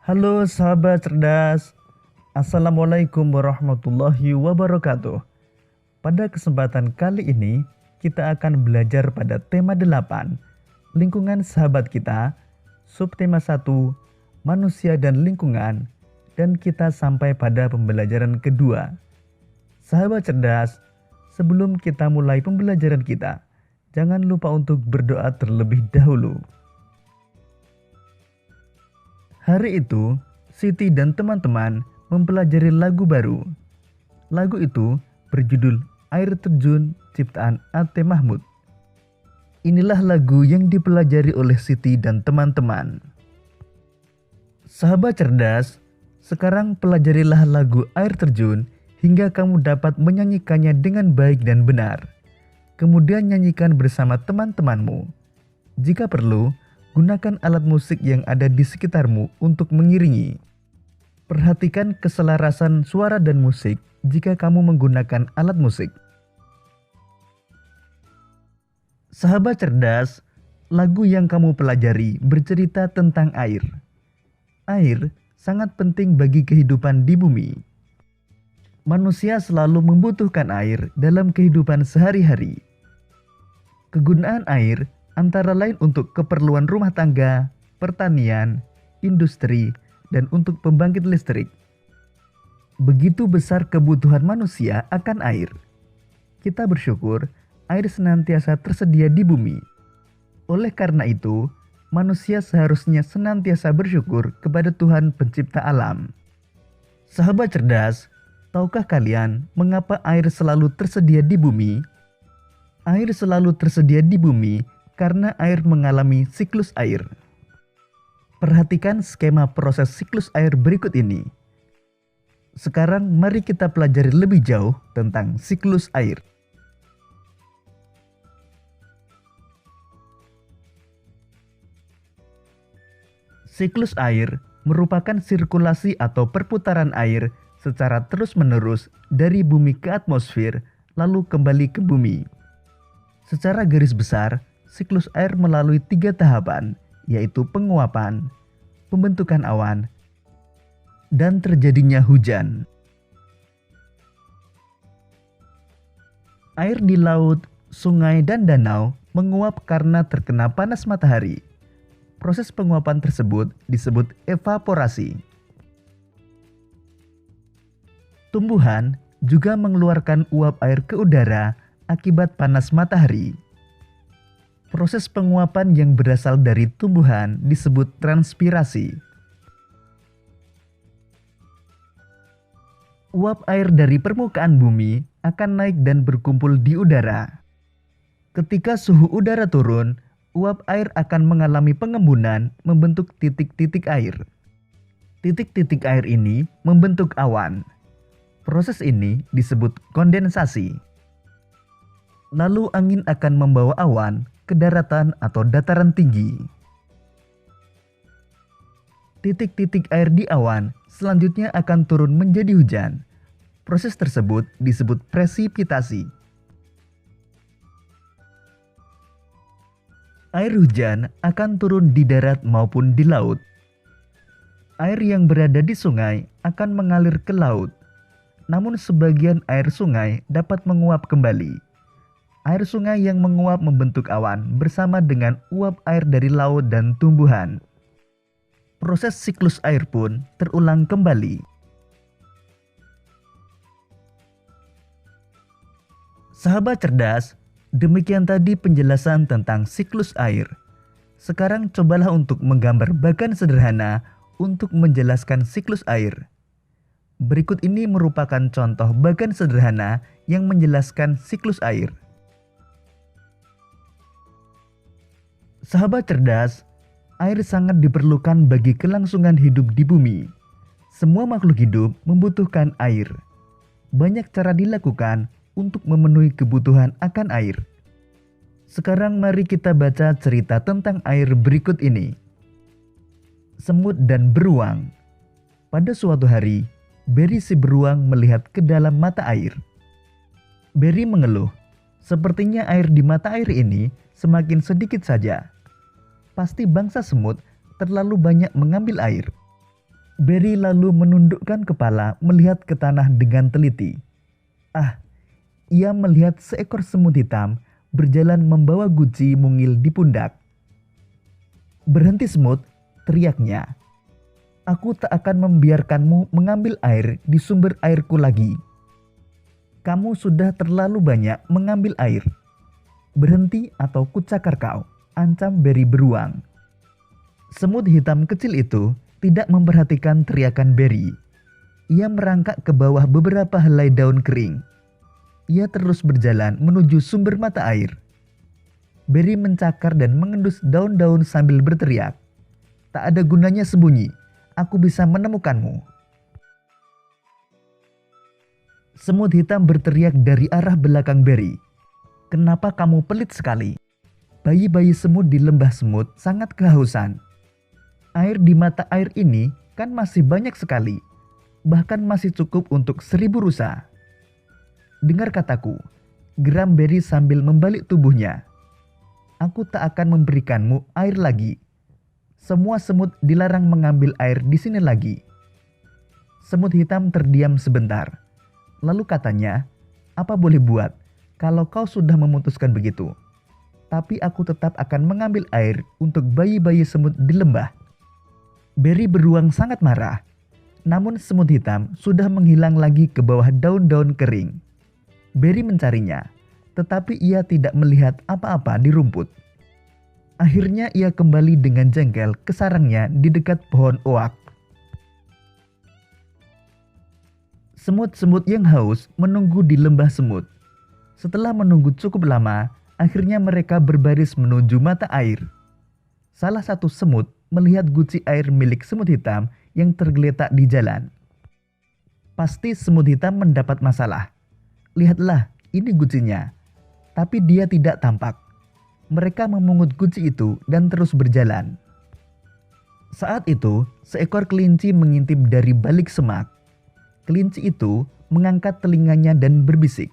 Halo sahabat cerdas, Assalamualaikum warahmatullahi wabarakatuh. Pada kesempatan kali ini, kita akan belajar pada tema 8, lingkungan sahabat kita, subtema 1, manusia dan lingkungan, dan kita sampai pada pembelajaran kedua. Sahabat cerdas, sebelum kita mulai pembelajaran kita, jangan lupa untuk berdoa terlebih dahulu. Hari itu, Siti dan teman-teman mempelajari lagu baru. Lagu itu berjudul Air Terjun ciptaan A.T. Mahmud. Inilah lagu yang dipelajari oleh Siti dan teman-teman. Sahabat cerdas, sekarang pelajarilah lagu Air Terjun hingga kamu dapat menyanyikannya dengan baik dan benar. Kemudian nyanyikan bersama teman-temanmu. Jika perlu, gunakan alat musik yang ada di sekitarmu untuk mengiringi. Perhatikan keselarasan suara dan musik jika kamu menggunakan alat musik. Sahabat cerdas, lagu yang kamu pelajari bercerita tentang air. Air sangat penting bagi kehidupan di bumi. Manusia selalu membutuhkan air dalam kehidupan sehari-hari. Kegunaan air antara lain untuk keperluan rumah tangga, pertanian, industri, dan untuk pembangkit listrik. Begitu besar kebutuhan manusia akan air. Kita bersyukur air senantiasa tersedia di bumi. Oleh karena itu, manusia seharusnya senantiasa bersyukur kepada Tuhan pencipta alam. Sahabat cerdas, tahukah kalian mengapa air selalu tersedia di bumi? Air selalu tersedia di bumi karena air mengalami siklus air. Perhatikan skema proses siklus air berikut ini. Sekarang mari kita pelajari lebih jauh tentang siklus air. Siklus air merupakan sirkulasi atau perputaran air secara terus-menerus dari bumi ke atmosfer lalu kembali ke bumi. Secara garis besar, siklus air melalui 3 tahapan, yaitu penguapan, pembentukan awan, dan terjadinya hujan. Air di laut, sungai, dan danau menguap karena terkena panas matahari. Proses penguapan tersebut disebut evaporasi. Tumbuhan juga mengeluarkan uap air ke udara akibat panas matahari. Proses penguapan yang berasal dari tumbuhan disebut transpirasi. Uap air dari permukaan bumi akan naik dan berkumpul di udara. Ketika suhu udara turun, uap air akan mengalami pengembunan membentuk titik-titik air. Titik-titik air ini membentuk awan. Proses ini disebut kondensasi. Lalu angin akan membawa awan ke daratan atau dataran tinggi. Titik-titik air di awan selanjutnya akan turun menjadi hujan. Proses tersebut disebut presipitasi. Air hujan akan turun di darat maupun di laut. Air yang berada di sungai akan mengalir ke laut. Namun sebagian air sungai dapat menguap kembali. Air sungai yang menguap membentuk awan bersama dengan uap air dari laut dan tumbuhan. Proses siklus air pun terulang kembali. Sahabat cerdas, demikian tadi penjelasan tentang siklus air. Sekarang cobalah untuk menggambar bagan sederhana untuk menjelaskan siklus air. Berikut ini merupakan contoh bagan sederhana yang menjelaskan siklus air. Sahabat cerdas, air sangat diperlukan bagi kelangsungan hidup di bumi. Semua makhluk hidup membutuhkan air. Banyak cara dilakukan untuk memenuhi kebutuhan akan air. Sekarang mari kita baca cerita tentang air berikut ini. Semut dan beruang. Pada suatu hari, Berry si beruang melihat ke dalam mata air. Berry mengeluh, sepertinya air di mata air ini semakin sedikit saja. Pasti bangsa semut terlalu banyak mengambil air. Berry lalu menundukkan kepala melihat ke tanah dengan teliti. Ah, ia melihat seekor semut hitam berjalan membawa guci mungil di pundak. "Berhenti semut," teriaknya. "Aku tak akan membiarkanmu mengambil air di sumber airku lagi. Kamu sudah terlalu banyak mengambil air. Berhenti atau kucakar kau," ancam Berry beruang. Semut hitam kecil itu tidak memperhatikan teriakan Berry. Ia merangkak ke bawah beberapa helai daun kering. Ia terus berjalan menuju sumber mata air. Berry mencakar dan mengendus daun-daun sambil berteriak, "Tak ada gunanya sembunyi, aku bisa menemukanmu." Semut hitam berteriak dari arah belakang Berry, "Kenapa kamu pelit sekali?" Bayi-bayi semut di lembah semut sangat kehausan. Air di mata air ini kan masih banyak sekali, bahkan masih cukup untuk 1000 rusa. "Dengar kataku," geram Berry sambil membalik tubuhnya. "Aku tak akan memberikanmu air lagi. Semua semut dilarang mengambil air di sini lagi." Semut hitam terdiam sebentar. Lalu katanya, "Apa boleh buat kalau kau sudah memutuskan begitu? Tapi aku tetap akan mengambil air untuk bayi-bayi semut di lembah." Berry beruang sangat marah. Namun semut hitam sudah menghilang lagi ke bawah daun-daun kering. Berry mencarinya, tetapi ia tidak melihat apa-apa di rumput. Akhirnya ia kembali dengan jengkel ke sarangnya di dekat pohon oak. Semut-semut yang haus menunggu di lembah semut. Setelah menunggu cukup lama, akhirnya mereka berbaris menuju mata air. Salah satu semut melihat guci air milik semut hitam yang tergeletak di jalan. Pasti semut hitam mendapat masalah. "Lihatlah, ini gucinya." Tapi dia tidak tampak. Mereka memungut guci itu dan terus berjalan. Saat itu, seekor kelinci mengintip dari balik semak. Kelinci itu mengangkat telinganya dan berbisik,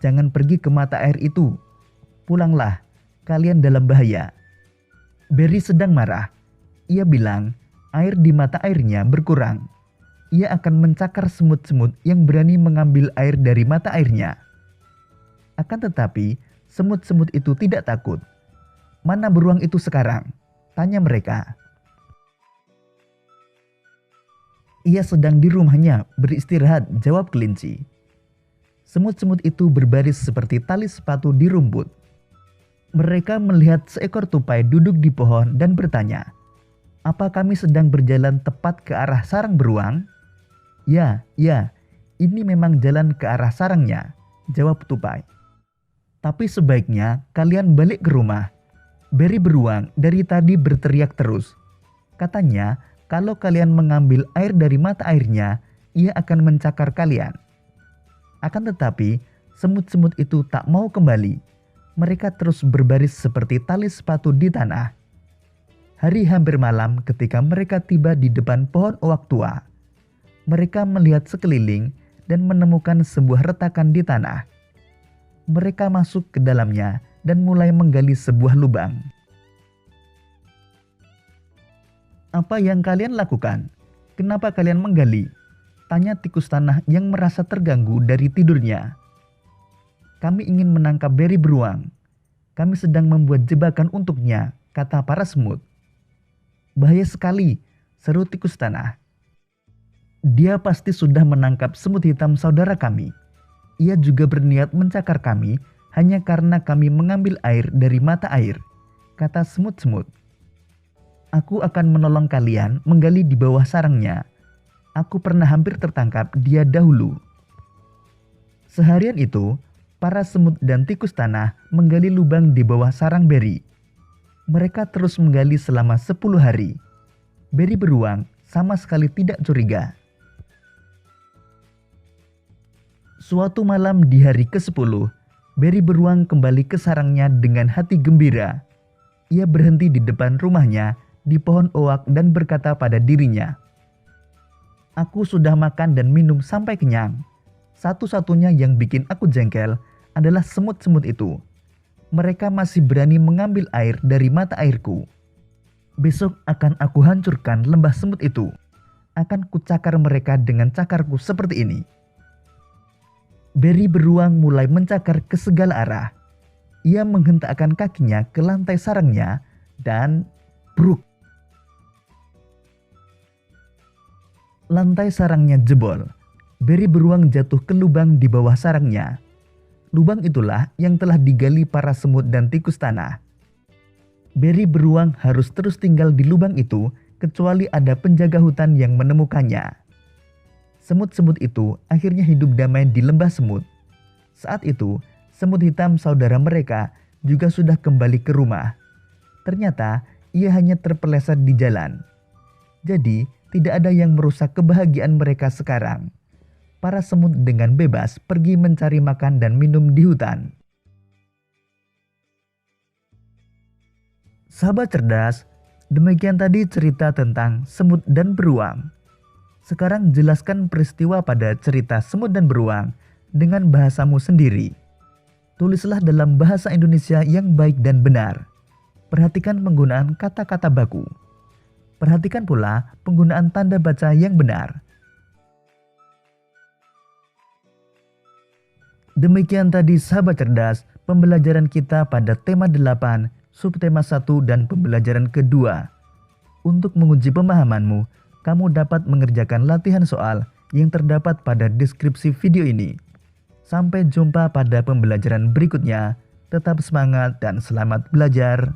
"Jangan pergi ke mata air itu. Pulanglah, kalian dalam bahaya." Berry sedang marah. Ia bilang air di mata airnya berkurang. Ia akan mencakar semut-semut yang berani mengambil air dari mata airnya. Akan tetapi, semut-semut itu tidak takut. "Mana beruang itu sekarang?" tanya mereka. "Ia sedang di rumahnya beristirahat," jawab kelinci. Semut-semut itu berbaris seperti tali sepatu di rumput. Mereka melihat seekor tupai duduk di pohon dan bertanya, "Apa kami sedang berjalan tepat ke arah sarang beruang?" Ya, ini memang jalan ke arah sarangnya," jawab tupai. "Tapi sebaiknya kalian balik ke rumah." Berry beruang dari tadi berteriak terus. Katanya, kalau kalian mengambil air dari mata airnya, ia akan mencakar kalian. Akan tetapi, semut-semut itu tak mau kembali. Mereka terus berbaris seperti tali sepatu di tanah. Hari hampir malam ketika mereka tiba di depan pohon oak tua. Mereka melihat sekeliling dan menemukan sebuah retakan di tanah. Mereka masuk ke dalamnya dan mulai menggali sebuah lubang. "Apa yang kalian lakukan? Kenapa kalian menggali?" tanya tikus tanah yang merasa terganggu dari tidurnya. "Kami ingin menangkap Berry beruang. Kami sedang membuat jebakan untuknya," kata para semut. "Bahaya sekali," seru tikus tanah. "Dia pasti sudah menangkap semut hitam saudara kami. Ia juga berniat mencakar kami hanya karena kami mengambil air dari mata air," kata semut-semut. "Aku akan menolong kalian menggali di bawah sarangnya. Aku pernah hampir tertangkap dia dahulu." Seharian itu, para semut dan tikus tanah menggali lubang di bawah sarang Berry. Mereka terus menggali selama 10 hari. Berry beruang sama sekali tidak curiga. Suatu malam di hari ke-10, Berry beruang kembali ke sarangnya dengan hati gembira. Ia berhenti di depan rumahnya di pohon oak dan berkata pada dirinya, "Aku sudah makan dan minum sampai kenyang. Satu-satunya yang bikin aku jengkel adalah semut-semut itu. Mereka masih berani mengambil air dari mata airku. Besok akan aku hancurkan lembah semut itu. akan kucakar mereka dengan cakarku seperti ini. Beri beruang mulai mencakar ke segala arah. Ia menghentakkan kakinya ke lantai sarangnya dan bruk. Lantai sarangnya jebol. Beri beruang jatuh ke lubang di bawah sarangnya. Lubang itulah yang telah digali para semut dan tikus tanah. Beri beruang harus terus tinggal di lubang itu kecuali ada penjaga hutan yang menemukannya. Semut-semut itu akhirnya hidup damai di lembah semut. Saat itu, semut hitam saudara mereka juga sudah kembali ke rumah. Ternyata ia hanya terpeleset di jalan. Jadi, tidak ada yang merusak kebahagiaan mereka sekarang. Para semut dengan bebas pergi mencari makan dan minum di hutan. Sahabat cerdas, demikian tadi cerita tentang semut dan beruang. Sekarang jelaskan peristiwa pada cerita semut dan beruang dengan bahasamu sendiri. Tulislah dalam bahasa Indonesia yang baik dan benar. Perhatikan penggunaan kata-kata baku. Perhatikan pula penggunaan tanda baca yang benar. Demikian tadi sahabat cerdas, pembelajaran kita pada tema 8, subtema 1 dan pembelajaran kedua. Untuk menguji pemahamanmu, kamu dapat mengerjakan latihan soal yang terdapat pada deskripsi video ini. Sampai jumpa pada pembelajaran berikutnya. Tetap semangat dan selamat belajar.